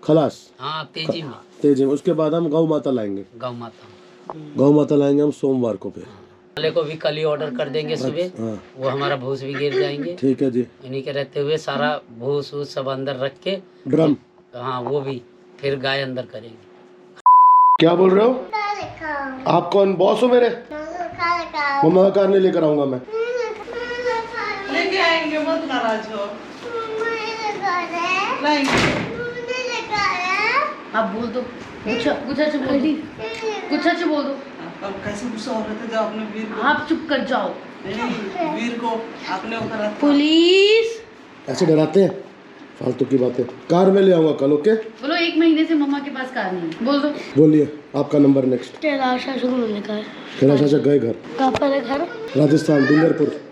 खलास। हाँ तेजी में। तेजी में। उसके बाद हम गौ माता लाएंगे। गौ माता लाएंगे हम सोमवार को। फिर वाले को भी कल ही ऑर्डर कर देंगे सुबह। हाँ वो हमारा भूस भी गिर जाएंगे। ठीक है जी। इन्हीं के रहते हुए सारा भूस वूस सब अंदर रख के ड्रम। हाँ वो भी फिर गाय अंदर करेंगे। क्या बोल रहे हो? आप कौन बॉस हो मेरे? मम्मा का कार नहीं लेकर आऊंगा मैं। लेके आएंगे, मत नाराज हो। आप बोल दो, कुछ अच्छे बोल दो, कुछ अच्छे बोल दो। अब कैसे गुस्सा हो रहे थे जब आपने वीर को, आप चुप कर जाओ। नहीं वीर को आपने वो करा था। पुलिस ऐसे डराते हैं, फालतू की बातें। कार में ले आऊंगा कल। ओके बोलो, 1 महीने से मम्मा के पास कार नहीं है। बोल दो। बोलिए आपका नंबर नेक्स्ट। कैलाश आश्रम का है। कैलाश आश्रम गए घर। कहाँ पर है घर? राजस्थान डूंगरपुर है।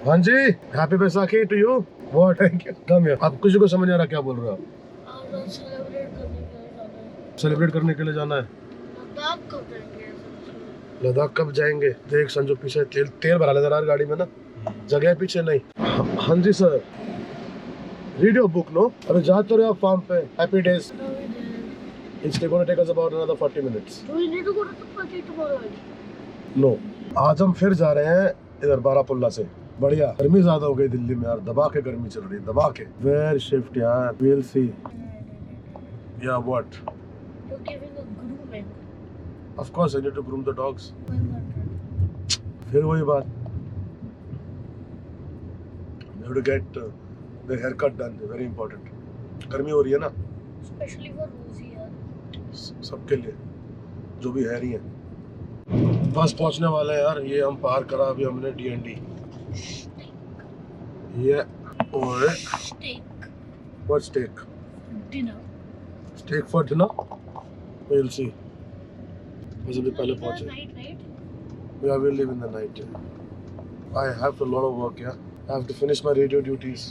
हाँ जी, happy Baisakhi to you. What thank you. Come here. आप किसी को समझ आ रहा क्या बोल रहे हो? सेलिब्रेट करने के लिए जाना है। लद्दाख कब जाएंगे? देख संजू पीछे तेल भरा ले जरा गाड़ी में ना, जगह है पीछे नहीं। हाँ जी sir. Read your book no. अरे जा तो रहे आप फार्म पे। Happy days. It's going to take us about another 40 minutes. Do we need to go to the party tomorrow? No. आज हम फिर जा रहे हैं इधर बारापुल्ला से। बढ़िया। गर्मी ज्यादा हो गई दिल्ली में यार, दबा के गर्मी चल रही है, दबा के। Where shift यार? We'll see. Yeah, what? You're giving a grooming. Of course, I need to groom the dogs. फिर वही बात। You have to get the haircut done. Very important. गर्मी हो रही है ना? Especially for Rosie यार। सबके लिए, जो भी है रही है। बस पहुंचने वाले हैं यार। ये हम पार करा अभी हमने DND। ये और Steak. what steak? Dinner. Steak for dinner? We'll see. बस अभी पहले पहुंचे। Night, right? Yeah, we'll live in the night. I have a lot of work. Yeah, I have to finish my radio duties.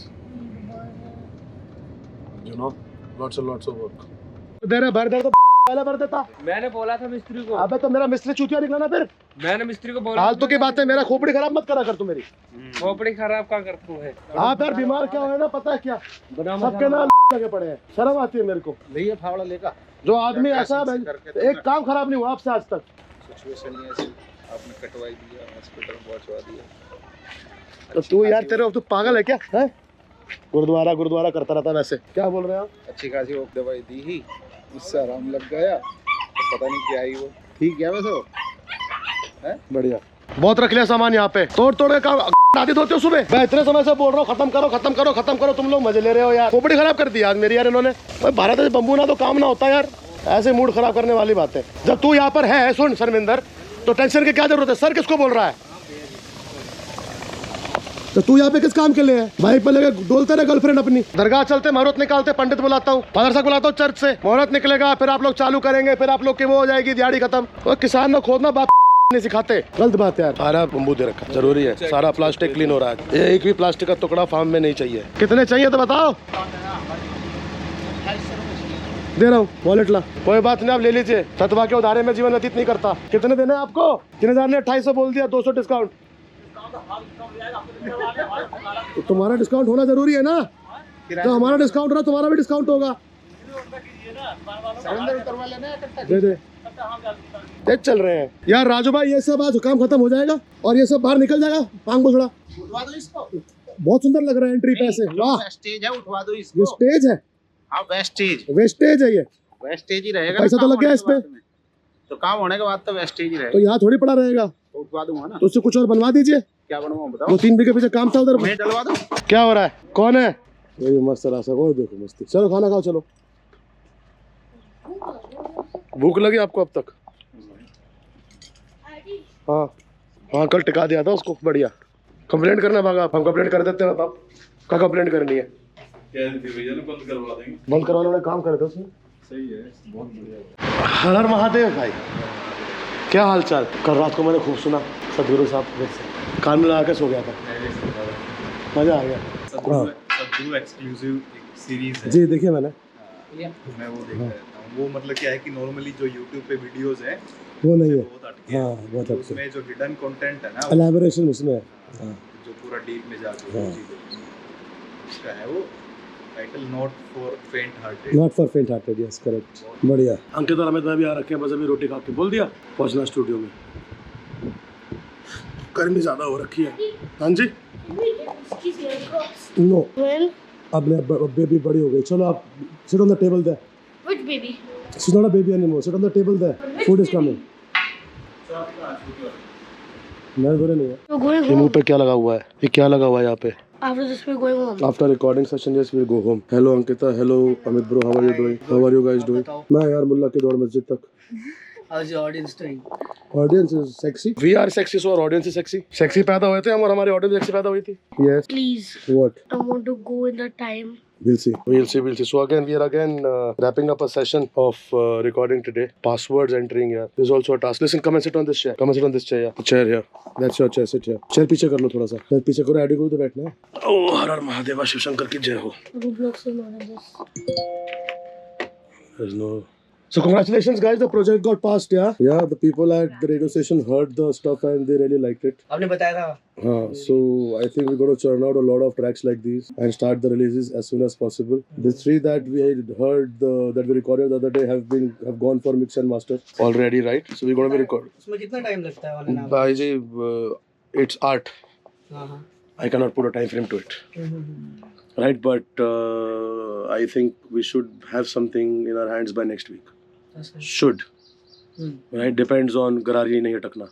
You know, lots of work. तेरा भर दे तो पहले भर देता। मैंने बोला था मिस्त्री को। अबे तो मेरा मिस्त्री चूतिया निकला ना फिर। मैंने मिस्त्री को बोला। फालतू की बातें, मेरा खोपड़ी खराब मत करा कर तू मेरी। खोपड़ी खराब क्या कर तू है? आप यार बीमार क्या हुए ना, पता है क्या? सबके नाम लगे पड़े हैं। शर्म आती है मेरे को। नहीं फावड़ा लेगा जो आदमी ऐसा एक काम खराब नहीं हुआ आपसे आज तक। सिचुएशन ही ऐसी, आपने कटवाई दिया, हॉस्पिटल पहुंचवा दिया। तो तू यार तेरे तू पागल है क्या? है गुरुद्वारा करता रहता वैसे। क्या बोल रहे हैं आप? अच्छी खासी वो दवाई दी ही, उससे आराम लग गया, तो पता नहीं क्या आई वो। ठीक है वैसे वो है बढ़िया। बहुत रख लिया सामान यहाँ पे, तोड़ के काम आदि होते हो सुबह। मैं इतने समय से बोल रहा हूँ खत्म करो। तुम लोग मजे ले रहे हो यार। खोपड़ी खराब कर दी आज मेरी यार इन्होंने। भारत में बम्बू ना तो काम ना होता यार। ऐसे मूड खराब करने वाली बात है। जब तू यहाँ पर है, सुन शर्मिंदर, तो टेंशन की क्या जरूरत है? सर किसको बोल रहा है? तो तू यहाँ पे किस काम के लिए है? बाइक पे लगे डोलते रहे गर्लफ्रेंड अपनी। दरगाह चलते, मुहूर्त निकालते, पंडित बुलाता हूँ, मदरसा बुलाता हूँ, चर्च से मुहूर्त निकलेगा, फिर आप लोग चालू करेंगे, फिर आप लोग की वो हो जाएगी दिहाड़ी खत्म। वो किसान ने खोदना बाप नहीं सिखाते। गलत बात है यार। सारा बम्बू दे रखा, जरूरी है। सारा प्लास्टिक क्लीन हो रहा है। एक भी प्लास्टिक का टुकड़ा फार्म में नहीं चाहिए। कितने चाहिए तो बताओ, दे रहा हूँ। वॉलेट ला। कोई बात नहीं, आप ले लीजिए। तत्वा के उधारे में जीवन व्यतीत नहीं करता। कितने देने आपको? 3000 ने 2800 बोल दिया, 200 डिस्काउंट। तो तुम्हारा डिस्काउंट होना जरूरी है ना? तो हमारा डिस्काउंट रहा, तुम्हारा भी डिस्काउंट होगा। दे चल रहे हैं यार राजू भाई। ये सब आज काम खत्म हो जाएगा और ये सब बाहर निकल जाएगा। पांग को छोड़ा। उठवा दो इसको। बहुत सुंदर लग रहा है एंट्री पैसे। वाह, स्टेज है, उठवा दो इसको। ये स्टेज है? हाँ वेस्टेज है ये। वेस्टेज ही रहेगा। पैसा तो लग गया इस पे। तो काम होने के बाद तो वेस्टेज ही रहेगा। तो यहाँ थोड़ी पड़ा रहेगा। उठवा दूंगा ना। तो उससे कुछ और बनवा दीजिए। क्या बनवाऊं बताओ? वो 3 बीघे पीछे काम था उधर। मैं डलवा दूं? क्या हो रहा है? कौन है ये? मस्त रासा। और देखो मस्ती। चलो खाना खाओ चलो। भूख लगी आपको अब तक? हाँ कल टिका दिया था उसको। बढ़िया। कंप्लेंट करना भागा। हम कंप्लेंट कर देते हैं। बताओ क्या कंप्लेंट करनी है? बंद करवाने वाले काम करे थे उसने। सही है, बहुत बढ़िया। हर हर महादेव भाई, क्या हाल चाल? कल रात को मैंने खूब सुना सदगुरु साहब से, कान में लगा के सो गया था। मजा आ गया। सदगुरु एक्सक्लूसिव सीरीज है जी, देखिए मैंने। मैं वो देख रहा था। वो मतलब क्या है कि नॉर्मली जो YouTube पे वीडियोस है वो नहीं है। बहुत अटके हाँ बहुत तो अटके। उसमें जो हिडन कंटेंट है ना, एलैबोरेशन उसमें है। जो पूरा डीप में जाके वो चीज़ उसका है वो टाइटल नॉट फॉर फेंट हार्टेड। नॉट फॉर फेंट हार्टेड, यस करेक्ट। बढ़िया। अंकित और अमित भाई भी आ रखे हैं, बस अभी रोटी खा के बोल दिया पहुंचना स्टूडियो में। गर्मी ज्यादा हो रखी है। हाँ जी नो अब बेबी बड़ी हो गई। चलो आप sit on the table there. Which baby? She's not a baby anymore. Sit on the table there. Food is coming. मैं बोले नहीं है। ये मुंह पे क्या लगा हुआ है? ये क्या लगा हुआ है यहाँ पे? After this we're going home. After recording session, yes, we'll go home. Hello Ankita, hello Amit bro, how are you doing? How are you guys doing? मैं यार मुल्ला की दौड़ मस्जिद तक। How's your audience doing? Audience is sexy. We are sexy, so our audience is sexy. Sexy पैदा हुए थे हम और हमारी audience sexy पैदा हुई थी. Yes. Please. What? I want to go in the time. We'll see. We'll see. We'll see. So again, we are again wrapping up a session of recording today. Passwords entering here. There's also a task. Listen, come and sit on this chair. Come and sit on this chair. Yeah. The chair here. That's your chair. Sit here. Chair पीछे कर लो थोड़ा सा. Chair पीछे करो. ऐडी को तो बैठना है. Oh, हर हर महादेवा शिव शंकर की जय हो. Roblox will not have this. There's no. So congratulations, guys. The project got passed. Yeah. Yeah. The people at the radio station heard the stuff and they really liked it. आपने बताया था। So I think we're going to churn out a lot of tracks like these and start the releases as soon as possible. The 3 that we had heard that we recorded the other day have gone for mix and master already, right? So we're going to be recording. उसमें कितना time लगता है वाले नाम? Bhaiji, it's art. I cannot put a time frame to it. Right, but I think we should have something in our hands by next week. Should. Right, depends on गरारी नहीं अटकना.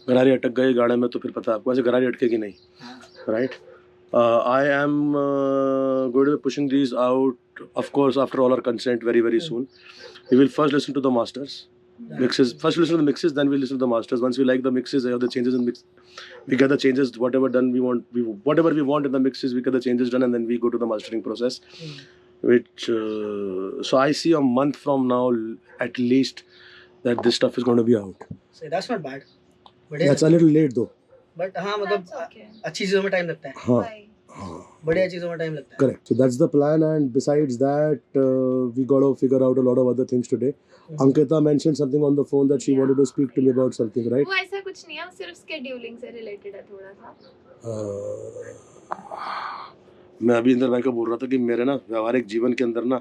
गरारी अटक गई गाड़ी में तो फिर पता है आपको, ऐसे गरारी अटकेगी नहीं. Right. I am going to be pushing these out, of course, after all our consent very soon. We will first listen to the masters. Mixes. First listen to the mixes, then we listen to the masters. Once we like the mixes, the changes in mix, we get the changes. Whatever done, whatever we want in the mixes, we get the changes done, and then we go to the mastering process. Which so I see a month from now, at least, that this stuff is going to be out. So that's not bad. But That's a little late though. But हाँ मतलब अच्छी चीजों में time लगता है। हाँ. बढ़िया चीजों में टाइम लगता है। Correct. So that's the plan, and besides that, we got to figure out a lot of other things today. Ankita mentioned something on the phone that she wanted to speak to me about something, right? वो ऐसा कुछ नहीं है, सिर्फ scheduling से related है थोड़ा सा। मैं अभी इंदर भाई को बोल रहा था कि मेरे ना व्यवहारिक जीवन के अंदर ना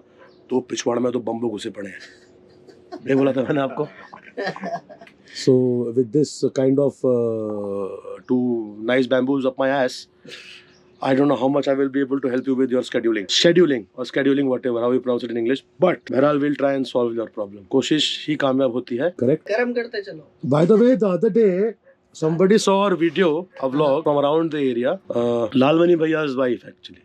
2 पिछवाड़ में तो बम्बू घुसे पड़े हैं। ये बोला था मैंने आपको। So with this kind of 2 nice bamboos up my ass, I don't know how much I will be able to help you with your scheduling, whatever, how you pronounce it in English. But Bharal will try and solve your problem. कोशिश ही कामयाब होती है. Correct? कर्म करते चलो. By the way, the other day, somebody saw our video, a vlog from around the area. Lalmani Bhaiya's wife, actually.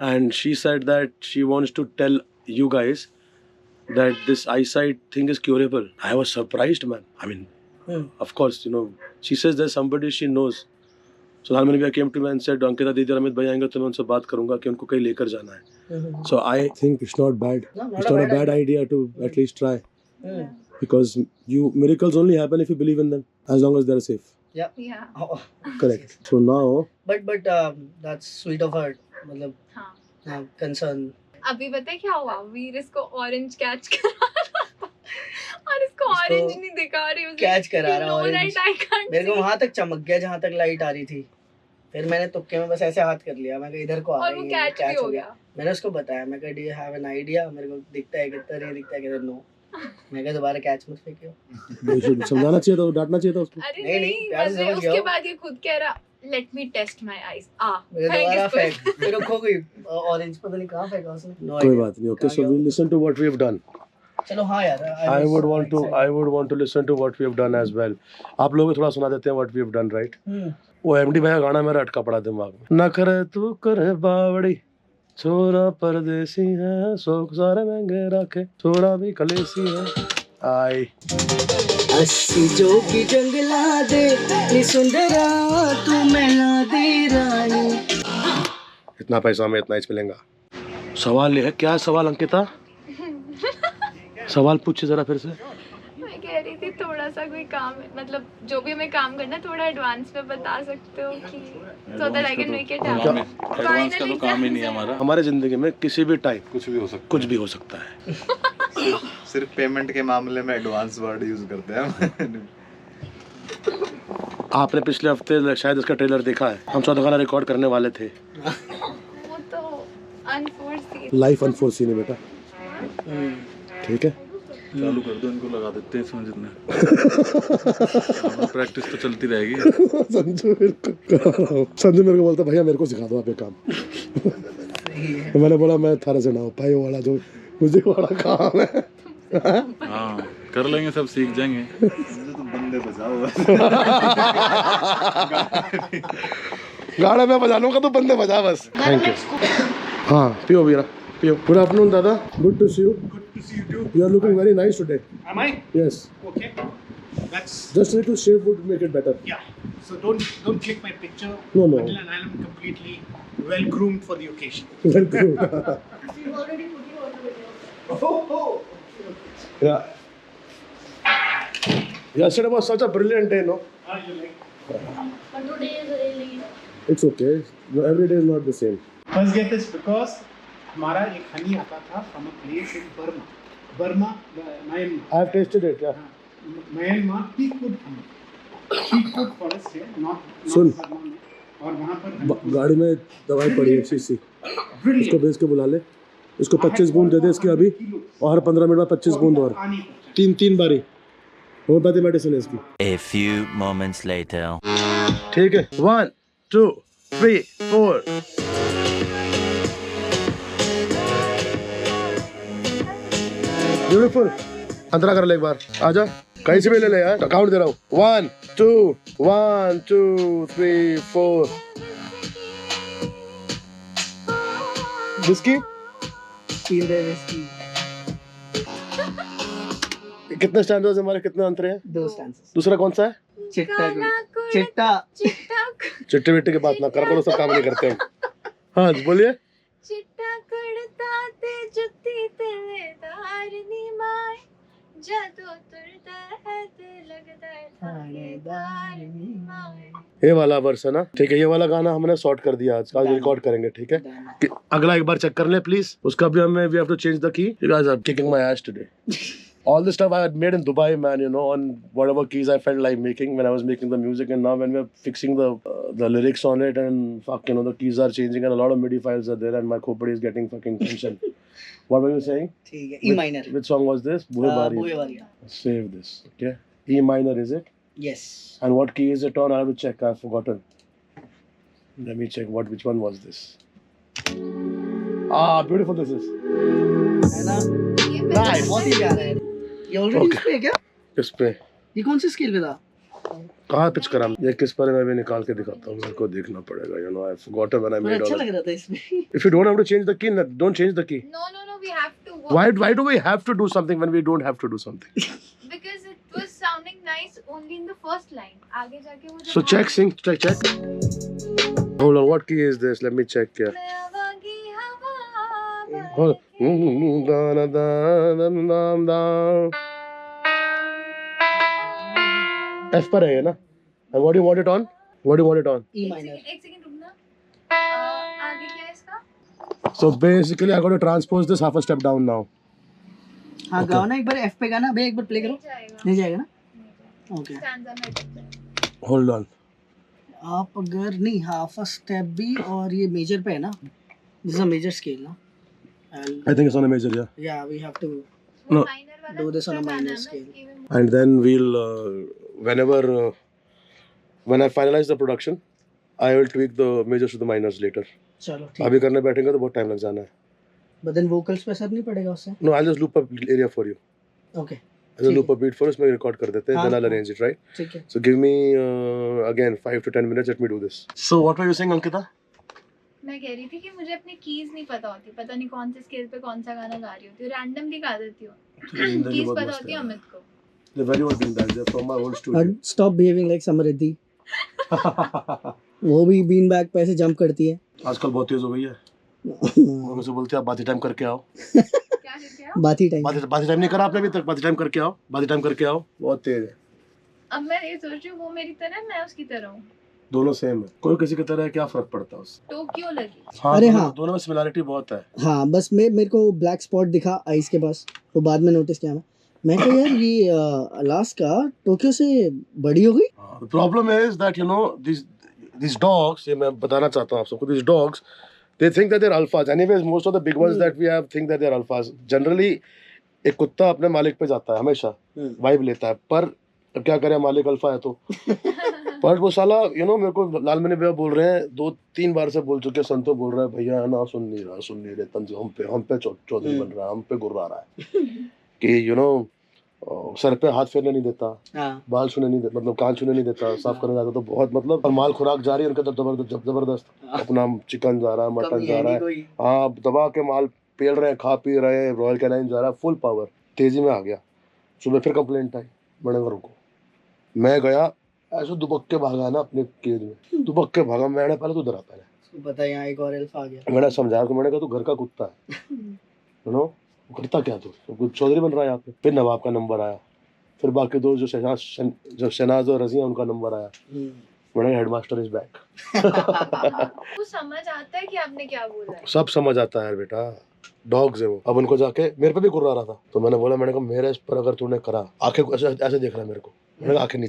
And she said that she wants to tell you guys that this eyesight thing is curable. I was surprised, man. I mean, of course, you know, she says there's somebody she knows. So Lalmani Bhaiya came to me and said, Ankita Didi और अमित भाई आएंगे तो मैं उनसे बात करूंगा कि उनको कहीं लेकर जाना है. So I think it's not bad. It's not a bad idea to at least try. Because miracles only happen if you believe in them, as long as they're safe. Yeah. Oh. Correct. So now. But that's sweet of her. मतलब हाँ concern. अभी पता है क्या हुआ? वीर इसको orange catch करा रहा और इसको ऑरेंज नहीं दिखा रही उसने कैच करा रहा ऑरेंज। मेरे को वहाँ तक चमक गया जहाँ तक लाइट आ रही थी। फिर मैंने तुक्के में बस ऐसे हाथ कर लिया, मैं कहा इधर को आ रही है, कैच हो गया। मैंने उसको बताया, मैं कहा do you have an idea, मेरे को दिखता है किधर नहीं दिखता है किधर, नो। मैं कहा दोबारा कैच मत फेंकियो। समझाना चाहिए था, डांटना चाहिए था उसको। नहीं प्यार से समझ गया। उसके बाद ये खुद कह रहा let me test my eyes. दोबारा फेंक, फिर खो गई ऑरेंज, पता नहीं कहाँ फेंका उसने। कोई बात नहीं। Okay, so we will listen to what we have done. चलो हाँ यार, I would want to listen to what we have done as well. आप लोग थोड़ा सुना देते हैं what we have done, right? वो एमडी भाई का गाना मेरा अटका पड़ा दिमाग में। ना करे तू करे बावड़ी, छोरा परदेसी है, शौक सारे महंगे रखे, छोरा भी कलेसी है। आई अस्सी जोगी जंगला दे नी सुंदरा तू मैला दे रानी। इतना पैसा हमें इतना ही मिलेगा। सवाल ये है, क्या सवाल अंकिता? सवाल पूछे जरा फिर से। मैं कह रही थी थोड़ा सा कोई काम, मतलब जो भी हमें काम करना है थोड़ा एडवांस में बता सकते हो कि so that I can make it happen। Advance का तो काम ही नहीं है हमारा। हमारे जिंदगी में किसी भी टाइम कुछ भी हो सकता है। सिर्फ पेमेंट के मामले में एडवांस वर्ड यूज करते हैं। आपने पिछले हफ्ते शायद इसका ट्रेलर देखा है, हम 14 गाना रिकॉर्ड करने वाले थे। वो तो अनफोर्सीन। लाइफ अनफोर्सीन है बेटा, ठीक है। चालू कर दो, इनको लगा देते हैं इसमें जितने। प्रैक्टिस तो चलती रहेगी। संजू मेरे को बोलता भैया मेरे को सिखा दो आप ये काम। मैंने बोला मैं थारे से ना हो पाए वाला जो मुझे वाला काम है। हाँ कर लेंगे, सब सीख जाएंगे। तो बंदे बजाओ गाड़ा मैं बजा लूंगा तो बंदे बजा बस। Thank you. हाँ पियो वीरा पियो। गुड आफ्टरनून दादा, good to see you. You are looking very nice today. Am I? Yes. Okay. That's Just little shave would make it better. yeah. So don't click my picture. No, no. Until and I am completely well groomed for the occasion. Welcome. You've already put you on the video. Oh. Yeah. Yesterday was such a brilliant day, no? How you like? But today is really. It's okay. No, every day is not the same. First get this because हमारा एक हनी आता था from a place in Burma, Myanmar. I have tasted it. Yeah. Myanmar Teakwood honey. Teakwood forest है, not soon. Burma में। और वहाँ पर गाड़ी में दवाई पड़ी है अच्छी सी, इसको भेज के बुला ले। इसको 25 बूंद दे दे इसके अभी, और हर 15 मिनट बाद 25 बूंद और तीन बारी होम्योपैथी मेडिसिन है इसकी। A few moments later. ठीक है 1 2 3 4। ब्यूटीफुल। अंतरा कर ले एक बार, आजा कहीं से भी ले ले यार, काउंट दे रहा हूँ 1 2 3 4। विस्की कितने स्टैंडर्ड्स हमारे, कितने अंतरे हैं? 2 स्टैंसेस। दूसरा कौन सा है? चिट्टा चिट्टे विट्टे की बात ना कर, करो सब काम नहीं करते हम। हाँ बोलिए। चिट्टा कड़ता ते जुत्ती तेरे धारनी माए, जदों तुरता है ते लगदा है थानेदारनी माए। ये वाला वर्स है ना, ठीक है। ये वाला गाना हमने सॉर्ट कर दिया, आज रिकॉर्ड करेंगे, ठीक है। अगला एक बार चेक कर ले प्लीज, उसका भी हमें we have to change the key. You guys are kicking my ass today. All the stuff I had made in Dubai, man, you know, on whatever keys I felt like making when I was making the music, and now when we're fixing the lyrics on it, and fuck, you know, the keys are changing and a lot of MIDI files are there, and my khopadi is getting fucking tension. What were you saying? ठीक है, E minor. Which song was this? Bhuhe Bari. Save this, okay? E minor is it? Yes. And what key is it on? I have to check. I've forgotten. Let me check. Which one was this? Ah, beautiful this is. है ना? Nice. बहुत ही प्यारा है। ये already इस पे है क्या? किस पे? ये कौन सी स्केल पे था? कहाँ पिच करा? ये किस पर है मैं भी निकाल के दिखाता हूँ, मेरे को देखना पड़ेगा। You know, I forgot when I made all. अच्छा लग रहा था इसमें। If you don't have to change the key, don't change the key. No, we have to work. Why do we have to do something when we don't have to do something? Because it was sounding nice only in the first line. आगे जाके वो So check, sing, check. Hold on, what key is this? Let me check here. Hold on. F पर है ना? And what do you want it on? What do you want it on? E minor. एक second रुकना। आगे क्या है इसका? So basically I got to transpose this half a step down now. हाँ गाओ ना एक बार F पे गाना, भैया एक बार प्ले करो। नहीं जाएगा ना? Okay. Stanza में। Hold on. आप अगर नहीं हाफ अ स्टेप भी, और ये मेजर पे है ना, this is a major scale ना। I think it's on a major, yeah. Yeah, we have to No. do this on a minor scale. And then we'll when I finalize the production, I will tweak the majors to the minors later. चलो ठीक। अभी करने बैठेंगे तो बहुत time लग जाना है। But then vocals पे असर नहीं पड़ेगा उससे? No, I'll just loop up area for you. Okay. I'll just loop a beat for us, मैं record कर देते हैं, then I'll arrange it, right? ठीक है। So give me again 5 to 10 minutes. Let me do this. So what were you saying, Ankita? मैं कह रही थी कि मुझे अपनी कीज नहीं पता होती, पता नहीं कौन से स्केल पे कौन सा गाना गा रही होती हूँ, रैंडमली गा देती हूँ। कीज पता होती है अमित को। They're very well doing that. They're from my old studio. Stop behaving like Samriddhi. वो भी बीन बैग पे ऐसे जंप करती है। आजकल बहुत तेज हो गई है। वो मुझे बोलती है आप बाती टाइम करके आओ। क्या करके आओ? बाती टाइम नहीं करा आपने अभी तक। बाती टाइम करके आओ, बाती टाइम करके आओ। बहुत तेज है। अब मैं ये सोच रही हूँ वो मेरी तरह है, मैं उसकी तरह हूँ। दोनों सेम है, कोई किसी की तरह है, क्या फर्क पड़ता है उससे? टोक्यो लगी। हाँ, अरे दोनों, हाँ। दोनों में सिमिलरिटी बहुत है। हाँ बस मेरे को ब्लैक स्पॉट दिखा आइस के पास, तो बाद में नोटिस किया मैं कहा यार ये अलास्का टोक्यो से बड़ी हो गई। The problem is that you know these dogs, ये मैं बताना चाहता हूँ आप सबको, these dogs they think that they're alphas. Anyways, most of the big ones that we have think that they're alphas. Generally, एक कुत्ता अपने मालिक पे जाता है हमेशा, वाइब लेता है, पर अब क्या करें, मालिक अल्फा है तो। पर वो साला मेरे को लालमणि भैया बोल रहे हैं, 2-3 बार से बोल चुके, संतो बोल रहा है भैया ना, सुन नहीं रहे, तंज हम पे चौधरी बन रहा है, हम पे गुर्रा रहा है कि सर पे हाथ फेरने नहीं देता, बाल छूने नहीं देता, मतलब कान छूने नहीं देता, साफ करने जाता तो बहुत, मतलब माल खुराक जा रही है उनके तो जबरदस्त, अपना चिकन जा रहा है, मटन जा रहा है, हाँ दबा के माल पेल रहे हैं, खा पी रहे हैं, रॉयल कैनाइन जा रहा है, फुल पावर, तेजी में आ गया। सुबह फिर कंप्लेंट आई, मैंने कहा रुको, मैं गया ऐसे दुबक के भागा ना अपने केज में, दुबक के भागा, मैंने पहले तो डरा, पहले पता यहाँ एक और अल्फा आ गया, मैंने समझाया तो, मैंने कहा तू घर का कुत्ता है, करता क्या तू, चौधरी बन रहा है यहाँ पे। फिर नवाब का नंबर आया, फिर बाकी दो जो शहनाज और रज़िया उनका नंबर आया, मैंने हेडमास्टर इज बैक। वो समझ आता है कि आपने क्या बोला है? सब समझ आता है बेटा, डॉग्स है वो। अब उनको जाके मेरे पे भी गुर्रा रहा था, तो मैंने बोला, मैंने कहा मेरे पर अगर तूने करा, आंखें ऐसे देख रहा है मेरे को, मैंने कहा आंखें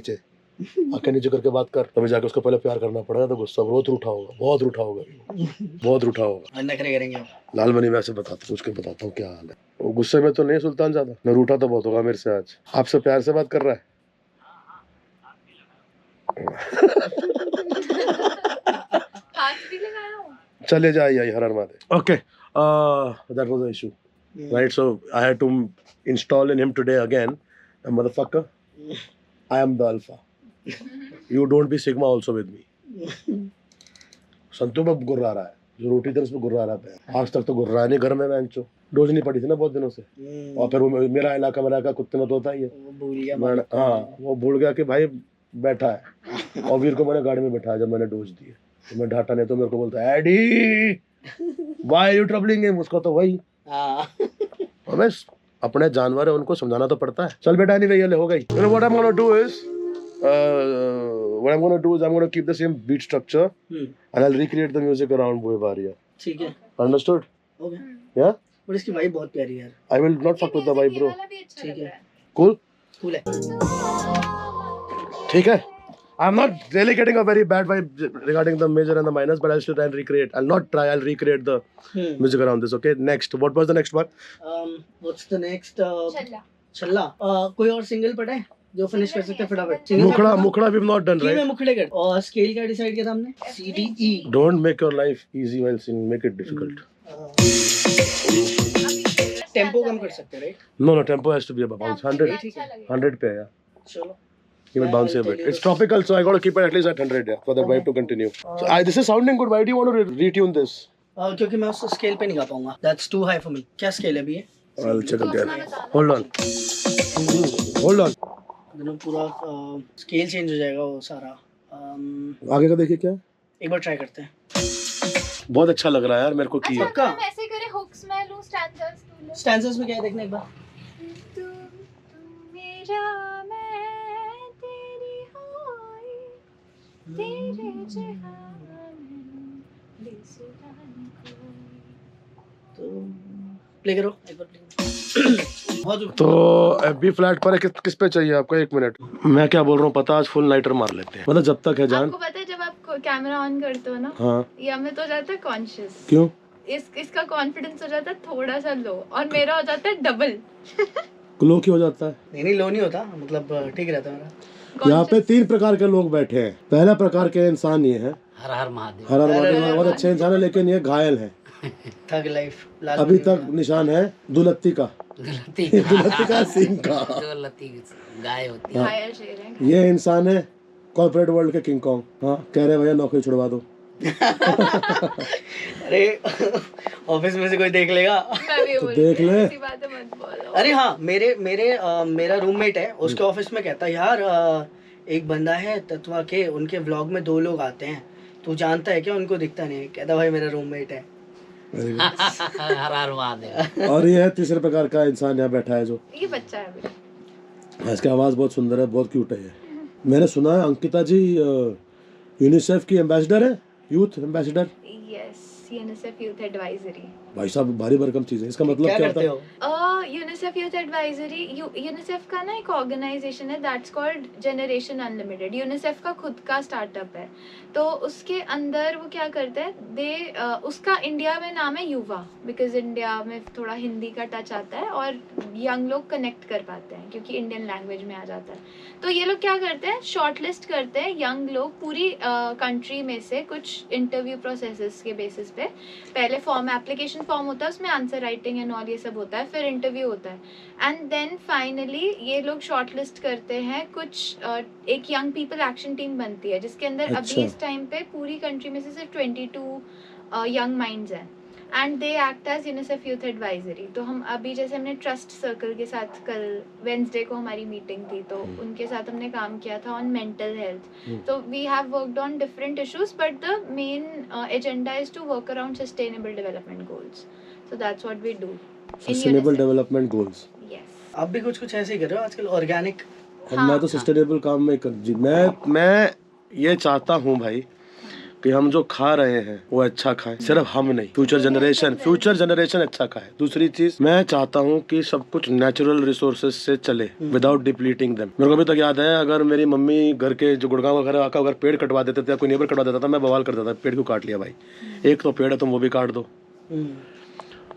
नीचे करके बात कर, तभी जाके उसको पहले प्यार करना पड़ेगा, तो गुस्सा बहुत रूठा होगा, बहुत रूठा होगा। नखरे करेंगे लालमणि मैं ऐसे पूछ के बताता हूँ क्या हाल है। वो गुस्से में तो नहीं सुल्तान ज्यादा, न रूठा तो बहुत होगा मेरे से। आज आपसे प्यार से बात कर रहा है। हाथ भी लगाया हो? चले जाइए, Har Har Mahadev. Okay, that was the issue, right? So I had to install in him today again, a motherfucker. I am the alpha. You don't be sigma also with me. संतों पे गुर्रा रहा है, जो रोटी थी उस पे गुर्रा रहा है। आज तक तो गुर्रा नहीं घर में, मैं डोज नहीं पड़ी थी ना बहुत दिनों से, और फिर वो मेरा इलाका कुत्ते में तो होता ही है, हाँ वो भूल गया कि भाई बैठा है, और वीर को मैंने गाड़ी में बैठाया जब मैंने डोज दी, तो मैं ढाटा नहीं, तो मेरे को बोलता है Eddie why you troubling him, उसको तो वही हमें अपने जानवर है, उनको समझाना तो पड़ता है। चल बेटा, नहीं ये हो गई। What I'm gonna do is I'm gonna keep the same beat structure and I'll recreate the music around Bohe Baria. ठीक है, Understood? Okay. Yeah? पर इसकी वाइब बहुत प्यारी है यार। I will not fuck with the vibe, bro. ठीक है, Cool? cool है। ठीक है। I'm not really getting a very bad vibe regarding the major and the minors, but I'll still try and recreate. I'll recreate the music around this. Okay. Next, what was the next one? What's the next? चल्ला। कोई और single पड़ा है जो finish कर सकते हैं फटाफट? मुखड़ा we've not done, right? मुखड़े कर। और स्केल क्या डिसाइड किया था हमने? C D E. Don't make your life easy while singing. Make it difficult. Tempo कम कर सकते हैं, right? No, tempo has to be above 100 पे है। चलो। Keep it bouncy a bit. It's tropical, so I got to keep it at least at 100, yeah, for that vibe to continue. So this is sounding good. Why do you want to retune this? क्योंकि मैं उस scale पे नहीं गा पाऊंगा। That's too high for me. क्या scale है अभी ये? I'll check again. Hold on. दोनों पूरा स्केल चेंज हो जाएगा वो सारा। आगे का देखिए क्या? एक बार ट्राई करते हैं। बहुत अच्छा लग रहा है यार मेरे को की। पक्का? हम ऐसे करें, हुक्स मैं लूं, स्टैंजर्स तू ले। स्टैंजर्स में क्या है देखना एक बार। तू मेरा, मैं तेरी होई, तेरे जहां में बेसुरा कोई। तो प्ले करो एक बार, प्ले। तो B फ्लैट पर किस पे चाहिए आपको? 1 मिनट, मैं क्या बोल रहा हूँ पता, आज फुल नाइटर मार लेते हैं, मतलब जब तक है जान। आपको पता है जब आप कैमरा ऑन करते हो ना, हाँ, ये हमें तो हो जाता है कॉन्शियस। क्यों? इसका कॉन्फिडेंस हो जाता है थोड़ा सा लो, और मेरा हो जाता है डबल। लो क्यों हो जाता है? नहीं लो नहीं होता, मतलब ठीक रहता है मेरा। यहाँ पे 3 प्रकार के लोग बैठे हैं। पहला प्रकार के इंसान ये है, हर हर महादेव। हर हर महादेव बहुत अच्छे इंसान है, लेकिन ये घायल है। थग लाइफ अभी तक निशान है दुलत्ती का, दुलत्ती का सिंह का, दुलत्ती गाय होती है। घायल शेर है। ये इंसान है कॉर्पोरेट वर्ल्ड के किंग कॉन्ग। हाँ, कह रहे भैया नौकरी छुड़वा दो। अरे ऑफिस में से कोई देख लेगा तो देख ले। ऐसी बातें मत बोलो। अरे हाँ, मेरा रूममेट है, उसके ऑफिस में कहता है यार एक बंदा है तत्वा के, उनके व्लॉग में 2 लोग आते हैं, तू जानता है क्या? उनको दिखता नहीं है। कहता भाई मेरा रूममेट है। हर हर महादेव। और ये है तीसरे प्रकार का इंसान यहाँ बैठा है, जो ये बच्चा है अभी। इसकी आवाज बहुत सुंदर है, बहुत क्यूट है ये। मैंने सुना है अंकिता जी यूनिसेफ की एम्बेसडर है, youth ambassador. Yes, UNICEF youth advisory. भाई साहब भारी भरकम चीज है। इसका मतलब क्या होता है? यूनिसेफ यूथ एडवाइजरी, यूनिसेफ का ना एक ऑर्गेनाइजेशन है that's called generation unlimited. UNICEF का खुद का स्टार्टअप है, तो उसके अंदर वो क्या करते हैं, उसका इंडिया में नाम है युवा, बिकॉज इंडिया में थोड़ा हिंदी का टच आता है और यंग लोग कनेक्ट कर पाते हैं क्योंकि इंडियन लैंग्वेज में आ जाता है। तो ये लोग क्या करते हैं, शॉर्टलिस्ट करते हैं यंग लोग पूरी कंट्री में से, कुछ इंटरव्यू प्रोसेसेस के बेसिस पे। पहले फॉर्म, एप्लीकेशन फॉर्म होता है, उसमें आंसर राइटिंग एंड ऑल ये सब होता है, फिर इंटरव्यू होता है, एंड देन फाइनली ये लोग शॉर्टलिस्ट करते हैं कुछ, एक यंग पीपल एक्शन टीम बनती है जिसके अंदर अभी इस टाइम पे पूरी कंट्री में से सिर्फ 22 यंग माइंड्स हैं, and they act as UNICEF youth advisory. तो हम अभी जैसे हमने ट्रस्ट सर्कल के साथ, कल वेंसडे को हमारी मीटिंग थी, तो उनके साथ हमने काम किया था ऑन मेंटल हेल्थ। तो we have worked on different issues, but the main agenda is to work around sustainable development goals, so that's what we do. Sustainable development goals. Yes, आप भी कुछ ऐसे ही कर रहे हो आजकल, ऑर्गेनिक? मैं तो सस्टेनेबल काम में कर जी, मैं ये चाहता हूँ भाई कि हम जो खा रहे हैं वो अच्छा खाएं, सिर्फ हम नहीं, फ्यूचर जनरेशन अच्छा खाए। दूसरी चीज, मैं चाहता हूँ कि सब कुछ नेचुरल रिसोर्सेज से चले विदाउट डिप्लीटिंग देम। मेरे को अभी तक याद है, अगर मेरी मम्मी घर के जो गुड़गांव वगैरह आकर अगर पेड़ कटवा देते थे, कोई नेबर कटवा देता था, मैं बवाल कर देता था, पेड़ क्यों काट लिया भाई, एक तो पेड़ है तुम वो भी काट दो।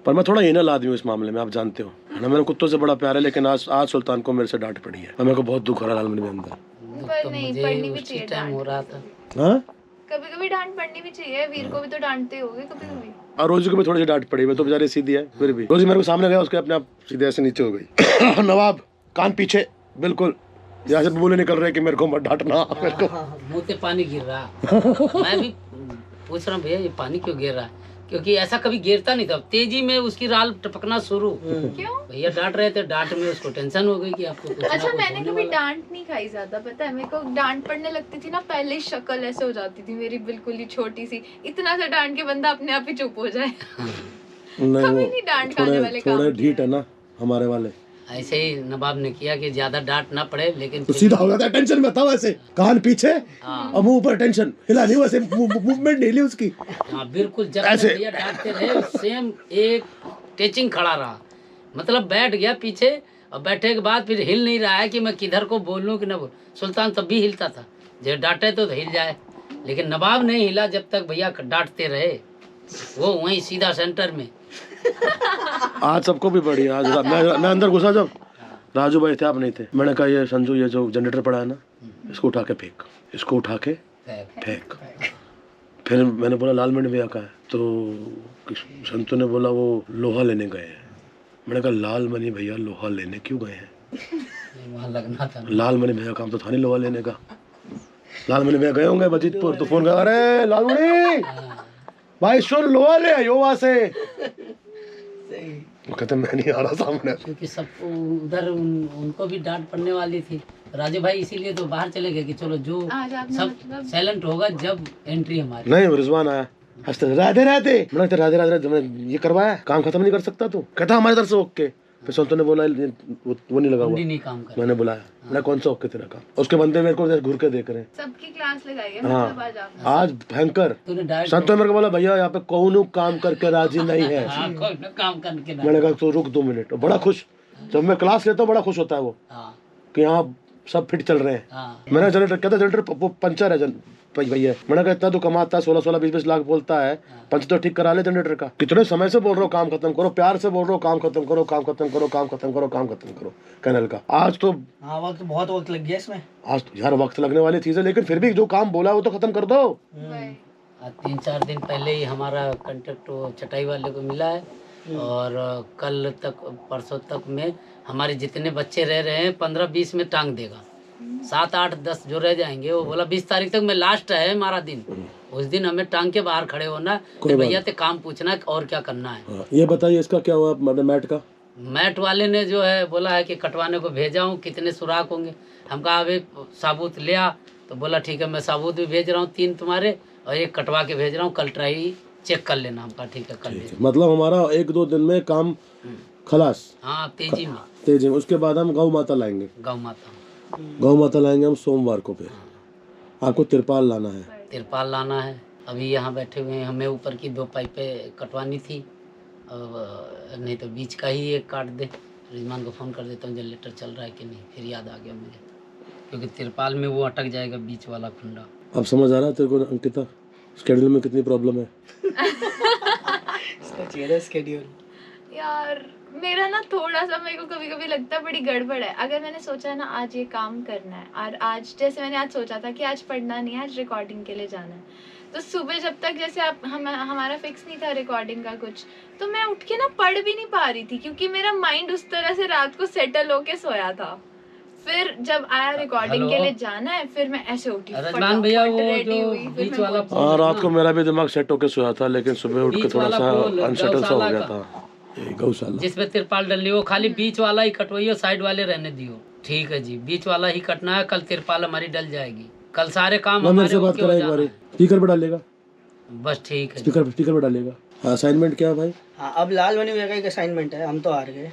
पर मैं थोड़ा एनल आदमी हूँ इस मामले में, आप जानते हो ना, मेरे कुत्तों से बड़ा प्यार है, लेकिन आज सुल्तान को मेरे से डांट पड़ी है और मेरे को बहुत दुख हो रहा है लालमनी में अंदर। पर नहीं, पढ़नी भी चाहिए, टाइम हो रहा था। हाँ, कभी कभी डांट पड़नी भी चाहिए, वीर को भी तो डांटते होगे कभी कभी। और रोजी को भी थोड़ी सी डांट पड़ी, मैं तो बेचारी सीधी है, फिर भी रोजी मेरे को सामने गया, उसके अपने आप सीधे ऐसे नीचे हो गई। नवाब कान पीछे, बिल्कुल यहाँ से बोले निकल रहे कि मेरे को मत डांटना, मेरे को मुंह से पानी गिर रहा। मैं भी पूछ रहा हूँ भैया ये पानी क्यों गिर रहा है, क्योंकि ऐसा कभी गिरता नहीं था, तेजी में उसकी राल टपकना शुरू। क्यों? भैया डांट रहे थे, डांट में उसको टेंशन हो गई कि आपको कुछ अच्छा, मैंने कभी डांट नहीं खाई ज्यादा, पता है मेरे को डांट पड़ने लगती थी ना, पहले ही शक्ल ऐसे हो जाती थी मेरी बिल्कुल ही छोटी सी, इतना सा डांट के बंदा अपने आप ही चुप हो जाए। कभी नहीं डांट खाने वाले काम थोड़े ढीठ है ना हमारे वाले। ऐसे ही नवाब ने किया कि ज्यादा डांट ना पड़े, लेकिन तो सीधा हो जाता है, टेंशन में था वैसे, कान पीछे और मुंह ऊपर, टेंशन हिला नहीं, वैसे मूवमेंट नहीं ली उसकी। हाँ बिल्कुल, जब भैया डांटते रहे सेम एक टीचिंग खड़ा रहा, मतलब बैठ गया पीछे, और बैठे के बाद फिर हिल नहीं रहा है कि मैं किधर को बोलूं कि ना बोल। सुल्तान तब भी हिलता था, जब डांटे तो हिल जाए, लेकिन नवाब नहीं हिला जब तक भैया डांटते रहे, वो वहीं सीधा सेंटर में। आज सबको भी पड़ी, आज मैं अंदर घुसा जब राजू भाई थे, आप नहीं थे, मैंने कहा ये संजू ये जो जनरेटर पड़ा है ना, इसको उठा के फेंक, इसको उठा के फेंक। फिर मैंने बोला लालमणि भैया का है, तो संतू ने बोला वो लोहा लेने गए हैं। मैंने कहा लालमणि भैया लोहा लेने क्यों गए हैं? वहाँ लगना था, लालमणि भैया काम तो था नहीं लोहा लेने का। लालमणि भैया गए होंगे मजीदपुर, तो फोन कर, अरे लालमणि भाई सुन, लोहा ले आयो वहाँ से। वो कहते मैं नहीं आ रहा सामने, क्योंकि सबको उधर उनको भी डांट पड़ने वाली थी। राजू भाई इसीलिए तो बाहर चले गए कि चलो जो सब साइलेंट होगा जब एंट्री हमारी। नहीं, रिजवान आया, हंसते राधे राधे, मैंने राधे राधे, ये करवाया, काम खत्म नहीं कर सकता तू? कहता हमारी तरफ से ओके। फिर संतों ने बोला वो नहीं लगा हुआ, नहीं काम कर। मैंने बुलाया, मैं कौन सा ओके तेरा काम? उसके बंदे मेरे को घूर के देख रहे हैं, सबकी क्लास लगाई है। हाँ, मतलब आज भयंकर। संतों ने मेरे को बोला भैया यहाँ पे कौन काम करके राजी नहीं है। काम करके मैंने कहा तो रुक 2 मिनट। बड़ा खुश, जब मैं क्लास लेता हूँ बड़ा खुश होता है वो कि यहाँ सब फिट चल रहे हैं। मैंने जनरेटर कहता जनरेटर वो पंचर है भैया। मैंने कहा इतना तो कमाता है, 16-16 20-20 लाख बोलता है, पंच तो ठीक करा ले जनरेटर का। कितने समय से बोल रहा हूँ काम खत्म करो, प्यार से बोल रहा हूँ काम खत्म करो, काम खत्म करो, काम खत्म करो, काम खत्म करो कैनल का। आज तो हाँ वक्त बहुत वक्त लग गया इसमें। आज तो यार वक्त लगने वाली चीज है, लेकिन फिर भी जो काम बोला वो तो खत्म कर दो। 3-4 दिन पहले ही हमारा कॉन्ट्रैक्ट चटाई वाले को मिला है, और कल तक परसों तक में हमारे जितने बच्चे रह रहे हैं 15-20 में टांग देगा। 7-8-10 जो रह जाएंगे, वो बोला 20 तारीख तक में लास्ट है हमारा दिन, उस दिन हमें टांग के बाहर खड़े होना, भैया ते काम पूछना है और क्या करना है। ये बताइए इसका क्या हुआ मैट का? मैट वाले ने जो है बोला है कि कटवाने को भेजा हूँ, कितने सुराख होंगे। हम कहा अभी साबुत ले आ, तो बोला ठीक है मैं साबुत भी भेज रहा हूँ 3 तुम्हारे, और 1 कटवा के भेज रहा हूँ, कल ट्राई चेक कर लेना। हम कहा ठीक है कर लेना। मतलब हमारा 1-2 दिन में काम खलास। हाँ तेजी में। उसके बाद हम गौ माता लाएंगे। गौ माता लाएंगे हम सोमवार को। फिर आपको तिरपाल लाना है। तिरपाल लाना है। अभी यहाँ बैठे हुए हैं, हमें ऊपर की 2 पाइपें कटवानी थी, नहीं तो बीच का ही 1 काट दे। रिजवान को फ़ोन कर देता हूँ जनरेटर चल रहा है कि नहीं, फिर याद आ गया मुझे, क्योंकि तिरपाल में वो अटक जाएगा बीच वाला खुंडा। अब समझ आ रहा है तेरे को अंकिता स्केड्यूल में कितनी प्रॉब्लम है? इसका चाहिए स्केड्यूल। यार मेरा ना थोड़ा सा मेरे को कभी कभी लगता है बड़ी गड़बड़ है। अगर मैंने सोचा है ना आज ये काम करना है, और आज जैसे मैंने आज सोचा था कि आज पढ़ना नहीं है, आज रिकॉर्डिंग के लिए जाना है, तो सुबह जब तक जैसे आप हमारा फिक्स नहीं था रिकॉर्डिंग का कुछ, तो मैं उठ के ना पढ़ भी नहीं पा रही थी, क्योंकि मेरा माइंड उस तरह से रात को सेटल होके सोया था। फिर जब आया रिकॉर्डिंग के लिए जाना है, फिर मैं ऐसे उठी, रजवान भैया वो जो बीच वाला, हाँ रात को मेरा भी दिमाग सेट होके सोया था, लेकिन सुबह उठ के थोड़ा सा अनसेटल सा हो गया था। गौशाला जिसपे तिरपाल डली वो खाली बीच वाला ही कटवाइयो, साइड वाले रहने दियो। ठीक है जी, बीच वाला ही कटना है, कल तिरपाल हमारी डल जाएगी, कल सारे काम मेरे से बात करा एक बार, स्पीकर पे डालेगा, बस ठीक है। स्पीकर पे डालेगा। असाइनमेंट क्या है भाई? हाँ अब लाल बनी हुई का एक असाइनमेंट है, हम तो हार गए।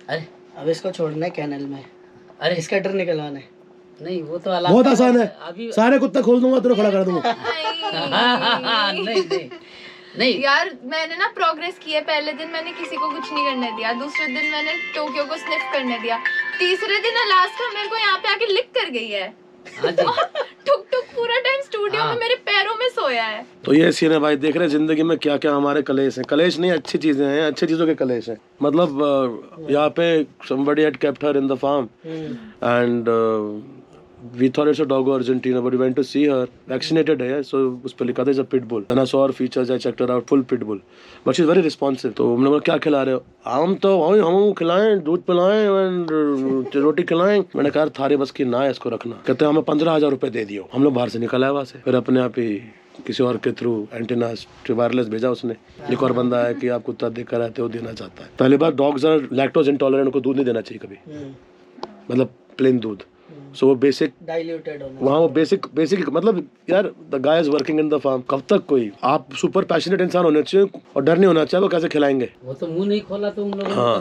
अरे अब इसको छोड़ना है कैनल में, अरे स्कैटर निकलवाना है। नहीं वो तो अलग, बहुत आसान है, अभी सारे कुत्ते खोल दूंगा, तेरे खड़ा कर दूंगा। नहीं यार मैंने ना प्रोग्रेस की है। पहले दिन मैंने किसी को कुछ नहीं करने दिया, दूसरे दिन मैंने टोक्यो को स्निफ करने दिया, तीसरे दिन अलास्का मेरे को यहाँ पे आके लिक कर गई है। टुक टुक पूरा टाइम स्टूडियो में मेरे पैरों में सोया है। तो ये सीन है भाई, देख रहे जिंदगी में क्या क्या हमारे कलेश हैं। कलेश नहीं, अच्छी चीजें हैं, अच्छी चीजों के कलेश हैं। मतलब यहाँ पे somebody had kept her in the farm and we thought it's a dog of Argentina, but we went to see her, vaccinated है, so उस पे लिखा था it's a pit bull, and I saw her features, I checked her out, full pit bull, but she's very responsive। तो हमने बोला क्या खिला रहे हो? हम तो हम खिलाएं, दूध पिलाएं and रोटी खिलाएं। मैंने कहा थारी बस की ना है, इसको रखना। कहते हमें 15,000 रुपए दे दियो। हम लोग बाहर से निकल आए वहाँ से, फिर अपने आप ही किसी और के थ्रू एंटीना वायरलेस भेजा उसने। एक और बंदा है कि आप कुत्ता देख कर आते हो, देना चाहता है। पहली बार डॉग्स आर लैक्टोज इंटॉलरेंट, उनको दूध नहीं देना चाहिए कभी, मतलब प्लेन दूध। सो वो बेसिक डाइल्यूटेड होना, वहाँ वो बेसिक मतलब यार the guy is working in the farm. कब तक कोई आप सुपर पैशनेट इंसान होने चाहिए और डर नहीं होना चाहिए वो कैसे खिलाएंगे। वो तो मुंह नहीं खोला तो उन लोगों ने। हाँ।